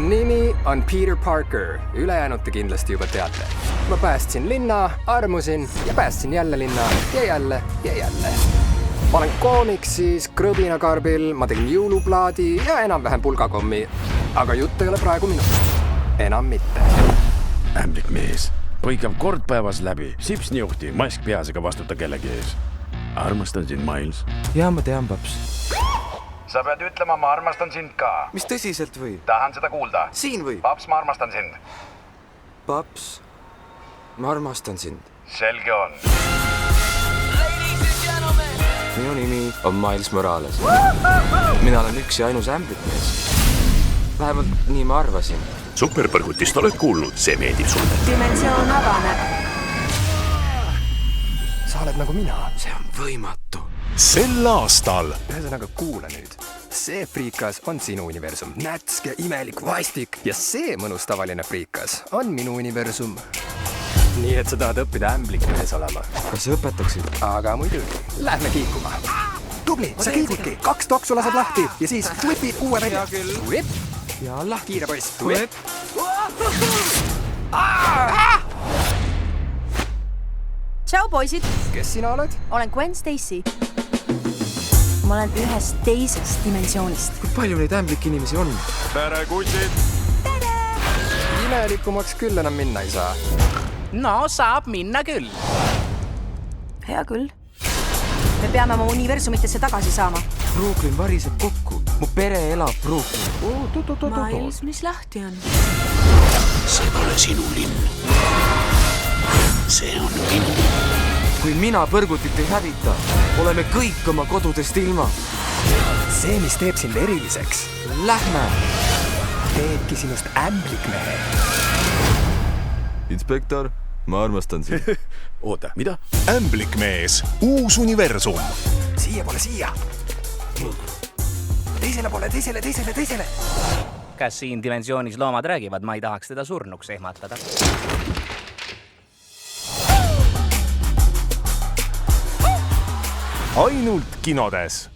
Mun nimi on Peter Parker, ülejäänud te kindlasti juba teate. Ma päästsin linna, armusin ja päästsin jälle linna ja jälle ja jälle. Ma olen koomiks siis Krõbinakarbil, ma tegin jõuluplaadi ja enam-vähem pulgakommi, aga jutt ei ole praegu minust. Enam mitte. Ämblik mees. Põikab kord päevas läbi, sipsniuhti, mask peas ega vastuta kellegi ees. Armastan sind, Miles. Ja, ma tean, paps. Sa pead ütlema, ma armastan sind ka. Mis tõsiselt või? Tahan seda kuulda. Siin või? Paps, ma armastan sind. Paps, ma armastan sind. Selge on. Minu nimi on Miles Morales. Mina olen üks ja ainus ämblikmees. Vähemalt nii ma arvasin. Superpõrgutist oled kuulnud, see meeldib sulle. Dimensioon avaneb. Sa oled nagu mina. See on võimatu. Sel aastal Ühesõnaga kuula nüüd. See friikas on sinu universum. Nätske, imelik, vastik. Ja see mõnus tavaline friikas on minu universum. Nii et sa tahad õppida ämblikmees olema. Kas õpetaksid? Aga muidugi. Lähme kiikuma. Tubli, sa kiigudki. 2 toksu lased lahti ja siis whipid uue välja. Whip. Ja Allah. Kiire poiss. Whip. Tšau, poisid. Kes sina oled? Olen Gwen Stacy. Ma olen ühest teisest dimensioonist. Kui palju neid ämblik inimesi on? Tere, kutsid! Imelikumaks küll enam minna ei saa. No, saab minna küll. Hea küll. Me peame oma universumitesse tagasi saama. Brooklyn variseb kokku. Mu pere elab Brooklyn. Miles, mis lahti on? see pole sinu linn. See on minu. Kui mina põrgutit ei hävita, oleme kõik oma kodudest ilma. See, mis teeb sind eriliseks, Lähme! teebki sinust ämblikmehe. Inspektor, ma armastan sind. Oota, mida? Ämblikmees, uus universum. Siia pole siia. Teisele pole, teisele. Kas siin dimensioonis loomad räägivad, ma ei tahaks teda surnuks ehmatada. Ainult kinodes.